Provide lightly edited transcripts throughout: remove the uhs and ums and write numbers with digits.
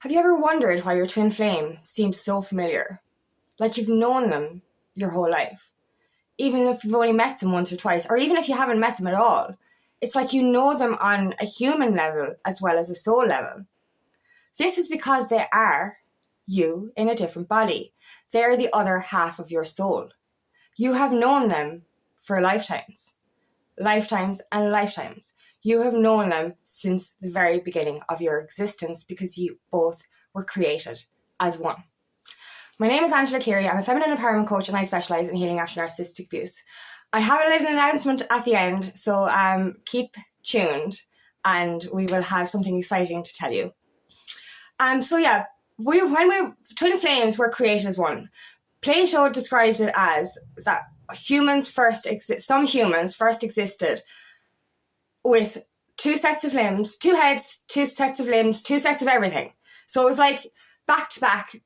Have you ever wondered why your twin flame seems so familiar? Like you've known them your whole life. Even if you've only met them once or twice, or even if you haven't met them at all. It's like you know them on a human level as well as a soul level. This is because they are you in a different body. They're the other half of your soul. You have known them for lifetimes. Lifetimes and lifetimes. You have known them since the very beginning of your existence because you both were created as one. My name is Angela Cleary. I'm a feminine empowerment coach and I specialise in healing after narcissistic abuse. I have a little announcement at the end, so keep tuned and we will have something exciting to tell you. When twin flames were created as one. Plato describes it as that some humans first existed with two sets of limbs, two heads, two sets of limbs, two sets of everything. So it was like back-to-back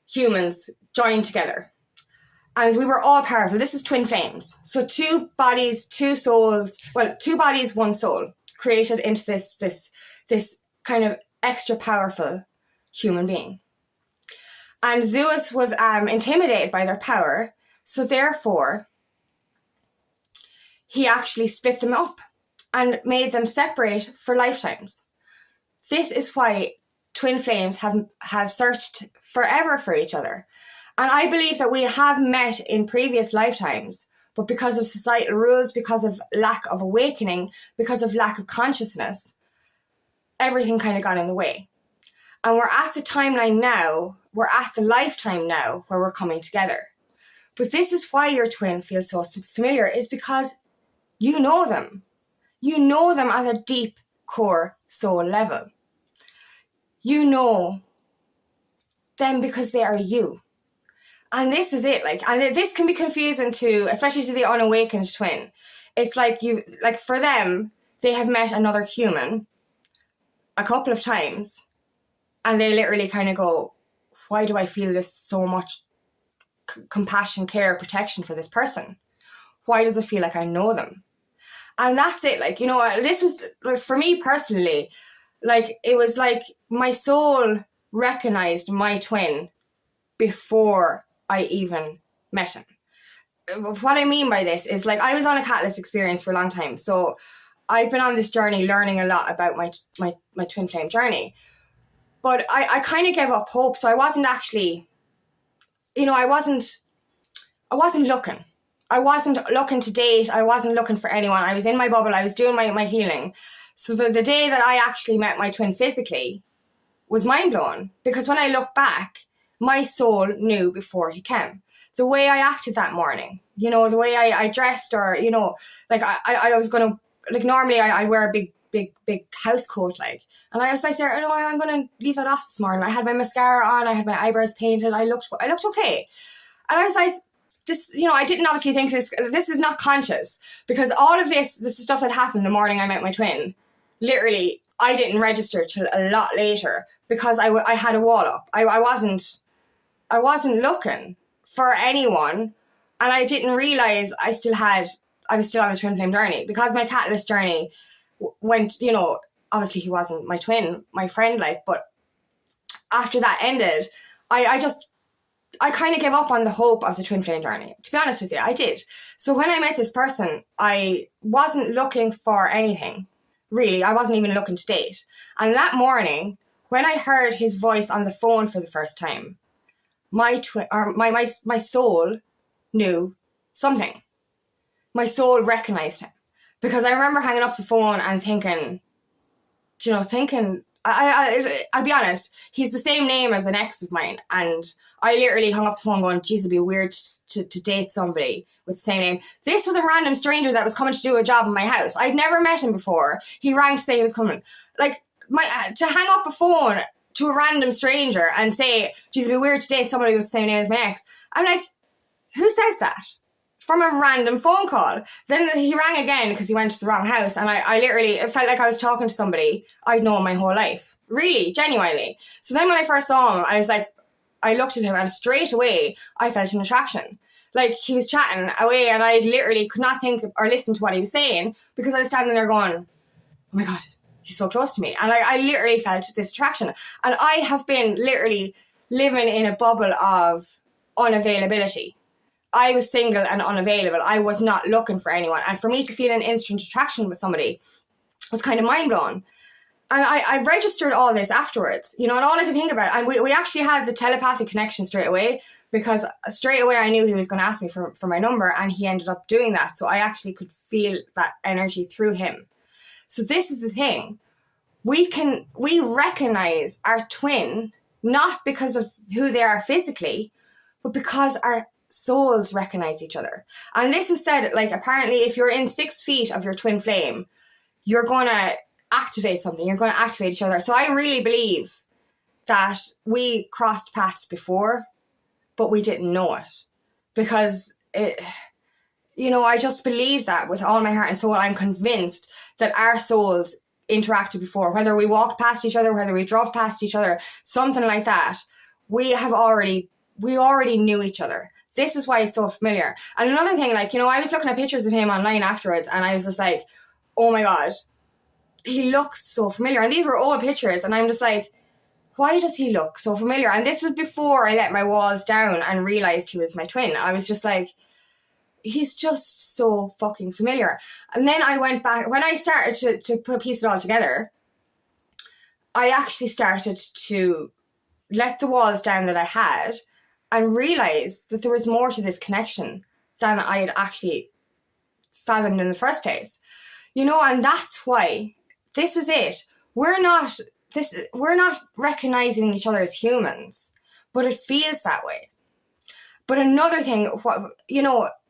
humans joined together. And we were all powerful. This is twin flames. So two bodies, two souls, two bodies, one soul, created into this kind of extra powerful human being. And Zeus was intimidated by their power, so therefore he actually split them up and made them separate for lifetimes. This is why twin flames have searched forever for each other. And I believe that we have met in previous lifetimes, but because of societal rules, because of lack of awakening, because of lack of consciousness, everything kind of got in the way. And we're at the timeline now, we're at the lifetime now where we're coming together. But this is why your twin feels so familiar, is because you know them. You know them at a deep core soul level. You know them because they are you. And this is it, and this can be confusing especially to the unawakened twin. It's for them, they have met another human a couple of times, and they literally kind of go, why do I feel this so much compassion, care, protection for this person? Why does it feel like I know them? And that's it. This was, for me personally, it was like my soul recognized my twin before I even met him. What I mean by this is I was on a catalyst experience for a long time. So I've been on this journey learning a lot about my twin flame journey. But I kind of gave up hope. So I wasn't actually, I wasn't looking. I wasn't looking to date. I wasn't looking for anyone. I was in my bubble. I was doing my healing. So the day that I actually met my twin physically was mind-blowing. Because when I look back, my soul knew before he came. The way I acted that morning, the way I dressed, or, I was going to, normally I wear a big house coat, and I was I'm going to leave that off this morning. I had my mascara on, I had my eyebrows painted, I looked okay. And I was like, this, I didn't obviously think this is not conscious, because all of this is stuff that happened the morning I met my twin. Literally, I didn't register till a lot later because I had a wall up. I wasn't looking for anyone, and I didn't realize I was still on the twin flame journey, because my catalyst journey went, obviously he wasn't my twin, my friend, but after that ended, I kind of gave up on the hope of the twin flame journey. To be honest with you, I did. So when I met this person, I wasn't looking for anything, really. I wasn't even looking to date. And that morning, when I heard his voice on the phone for the first time, my soul knew something. My soul recognized him. Because I remember hanging up the phone and thinking, I'll be honest, he's the same name as an ex of mine. And I literally hung up the phone going, geez, it'd be weird to date somebody with the same name. This was a random stranger that was coming to do a job in my house. I'd never met him before. He rang to say he was coming. To hang up a phone to a random stranger and say, geez, it'd be weird to date somebody with the same name as my ex. I'm like, who says that? From a random phone call. Then he rang again because he went to the wrong house, and I literally, it felt like I was talking to somebody I'd known my whole life. Really, genuinely. So then when I first saw him, I looked at him, and straight away I felt an attraction. He was chatting away, and I literally could not think or listen to what he was saying, because I was standing there going, oh my God, he's so close to me. And I literally felt this attraction. And I have been literally living in a bubble of unavailability. I was single and unavailable. I was not looking for anyone. And for me to feel an instant attraction with somebody was kind of mind-blowing. And I registered all this afterwards, you know, and all I could think about, and we actually had the telepathic connection straight away, because straight away I knew he was going to ask me for my number, and he ended up doing that. So I actually could feel that energy through him. So this is the thing. We recognize our twin, not because of who they are physically, but because our souls recognize each other. And this is said, like, apparently if you're in 6 feet of your twin flame, you're going to activate something. You're going to activate each other. So I really believe that we crossed paths before, but we didn't know it, because I just believe that with all my heart and soul. I'm convinced that our souls interacted before, whether we walked past each other, whether we drove past each other, something like that. We already knew each other. This is why it's so familiar. And another thing, like, I was looking at pictures of him online afterwards, and I was just like, oh my God, he looks so familiar. And these were old pictures, and I'm just like, why does he look so familiar? And this was before I let my walls down and realized he was my twin. I was just like, he's just so fucking familiar. And then I went back, when I started to piece it all together, I actually started to let the walls down that I had and realize that there was more to this connection than I had actually fathomed in the first place. And that's why this is it. We're not recognizing each other as humans, but it feels that way. But another thing,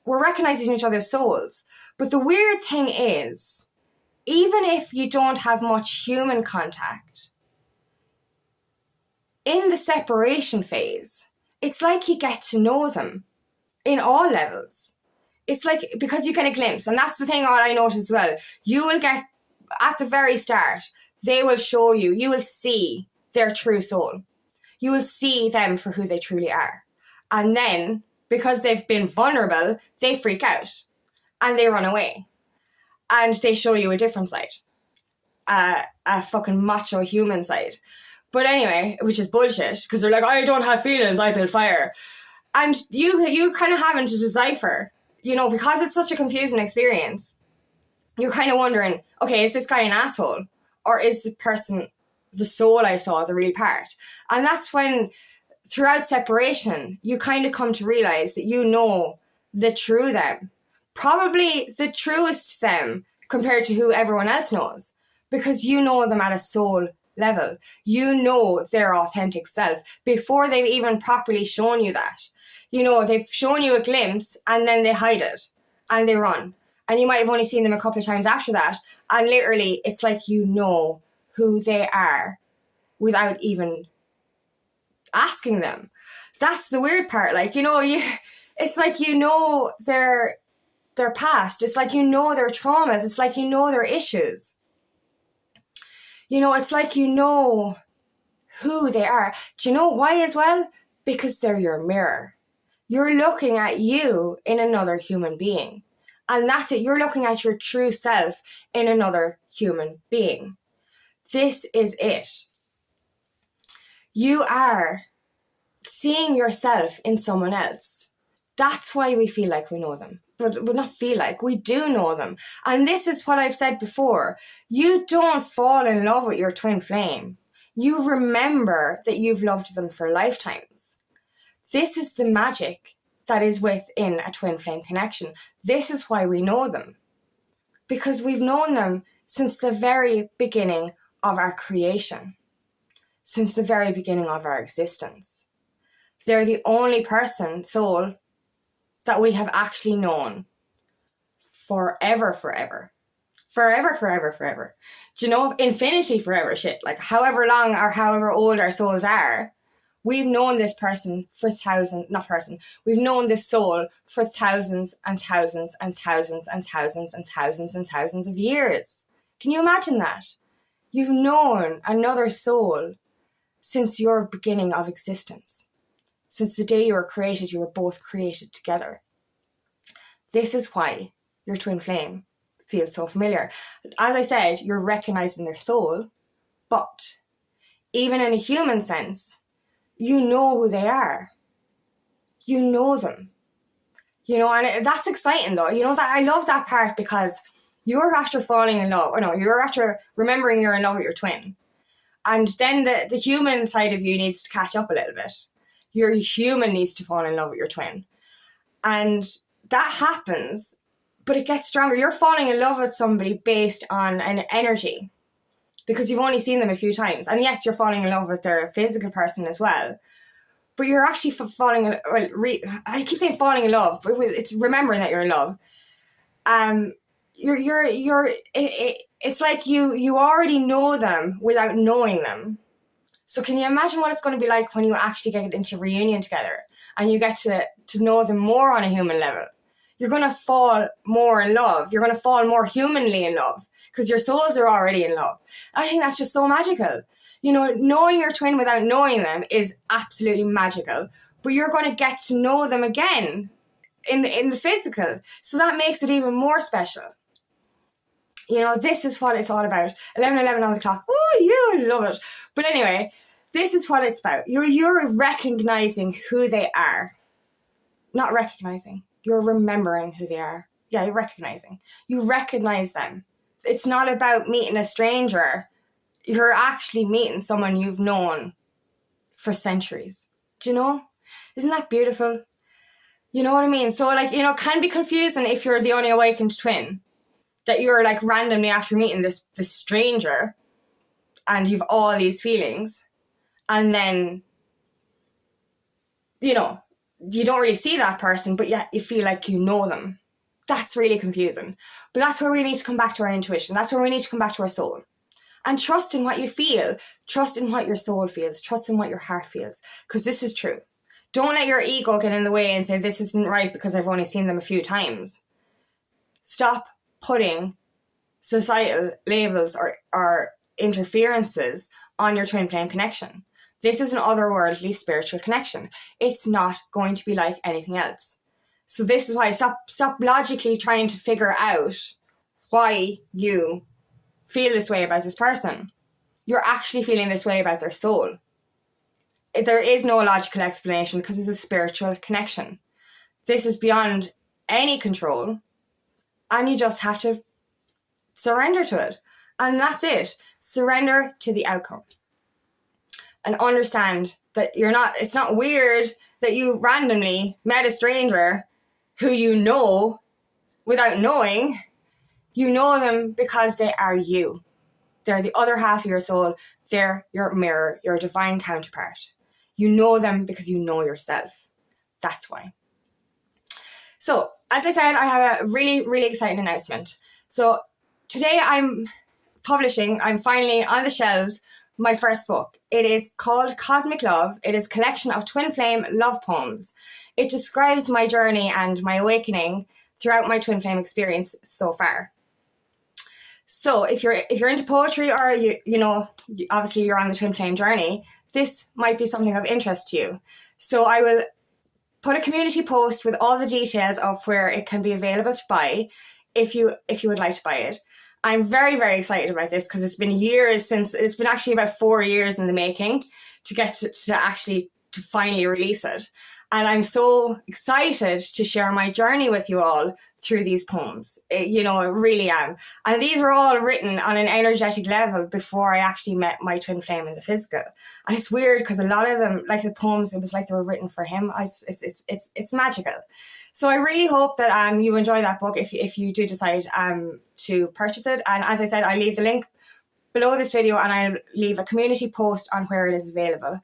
we're recognizing each other's souls. But the weird thing is, even if you don't have much human contact, in the separation phase, it's like you get to know them in all levels. It's like, because you get a glimpse, and that's the thing I noticed as well. You will get, at the very start, they will show you, you will see their true soul. You will see them for who they truly are. And then, because they've been vulnerable, they freak out and they run away. And they show you a different side. A fucking macho human side. But anyway, which is bullshit, because they're like, I don't have feelings, I build fire. And you kind of having to decipher, because it's such a confusing experience. You're kind of wondering, okay, is this guy an asshole? Or is the person, the soul I saw, the real part? And that's when, throughout separation, you kind of come to realize that you know the true them. Probably the truest them compared to who everyone else knows. Because you know them at a soul level. You know their authentic self before they've even properly shown you that. They've shown you a glimpse and then they hide it and they run. And you might have only seen them a couple of times after that. And literally, it's like you know who they are without even asking them. That's the weird part. Like, it's like their past. It's like their traumas. It's like their issues. It's like who they are. Do you know why as well? Because they're your mirror. You're looking at you in another human being. And that's it. You're looking at your true self in another human being. This is it. You are seeing yourself in someone else. That's why we feel like we know them. But we not feel like, we do know them. And this is what I've said before. You don't fall in love with your twin flame. You remember that you've loved them for lifetimes. This is the magic that is within a twin flame connection. This is why we know them. Because we've known them since the very beginning of our creation. Since the very beginning of our existence. They're the only soul, that we have actually known forever. Forever. Do you know, infinity forever shit. Like however long or however old our souls are, we've known this person for we've known this soul for thousands and thousands and thousands and thousands and thousands and thousands of years. Can you imagine that? You've known another soul since your beginning of existence. Since the day you were created, you were both created together. This is why your twin flame feels so familiar. As I said, you're recognizing their soul, but even in a human sense, you know who they are. You know them. You know, and that's exciting though. You know, that I love that part because you're after falling in love. Or no, you're after remembering you're in love with your twin. And then the human side of you needs to catch up a little bit. Your human needs to fall in love with your twin. And that happens, but it gets stronger. You're falling in love with somebody based on an energy because you've only seen them a few times. And yes, you're falling in love with their physical person as well. But you're actually falling in, I keep saying falling in love, but it's remembering that you're in love. It's like you already know them without knowing them. So can you imagine what it's going to be like when you actually get into reunion together and you get to know them more on a human level? You're going to fall more in love. You're going to fall more humanly in love because your souls are already in love. I think that's just so magical. You know, knowing your twin without knowing them is absolutely magical. But you're going to get to know them again in the physical. So that makes it even more special. You know, this is what it's all about. 11:11 on the clock. Oh, you love it. But anyway, this is what it's about. You're recognizing who they are. Not recognizing. You're remembering who they are. Yeah, you're recognizing. You recognize them. It's not about meeting a stranger. You're actually meeting someone you've known for centuries. Do you know? Isn't that beautiful? You know what I mean? So, like, you know, it can be confusing if you're the only awakened twin. That you're, like, randomly after meeting this stranger and you've all these feelings. And then, you know, you don't really see that person, but yet you feel like you know them. That's really confusing. But that's where we need to come back to our intuition. That's where we need to come back to our soul. And trust in what you feel. Trust in what your soul feels. Trust in what your heart feels. Because this is true. Don't let your ego get in the way and say, this isn't right because I've only seen them a few times. Stop putting societal labels or interferences on your twin flame connection. This is an otherworldly spiritual connection. It's not going to be like anything else. So this is why stop logically trying to figure out why you feel this way about this person. You're actually feeling this way about their soul. There is no logical explanation because it's a spiritual connection. This is beyond any control, and you just have to surrender to it. And that's it. Surrender to the outcome. And understand that it's not weird that you randomly met a stranger who you know without knowing. You know them because they are you. They're the other half of your soul. They're your mirror, your divine counterpart. You know them because you know yourself. That's why. So, as I said, I have a really, really exciting announcement. So, today I'm finally on the shelves, my first book. It is called Cosmic Love. It is a collection of twin flame love poems. It describes my journey and my awakening throughout my twin flame experience so far. So if you're into poetry or you know, obviously you're on the twin flame journey, this might be something of interest to you. So I will put a community post with all the details of where it can be available to buy if you would like to buy it. I'm very, very excited about this because it's been actually about 4 years in the making to get to finally release it. And I'm so excited to share my journey with you all through these poems. I really am. And these were all written on an energetic level before I actually met my twin flame in the physical. And it's weird because a lot of them, like the poems, it was like they were written for him. It's magical. So I really hope that you enjoy that book if you do decide to purchase it. And as I said, I'll leave the link below this video and I'll leave a community post on where it is available.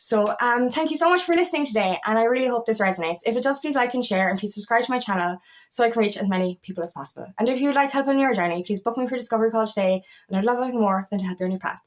So thank you so much for listening today, and I really hope this resonates. If it does, please like and share, and please subscribe to my channel so I can reach as many people as possible. And if you would like help on your journey, please book me for a discovery call today, and I'd love nothing more than to help you on your path.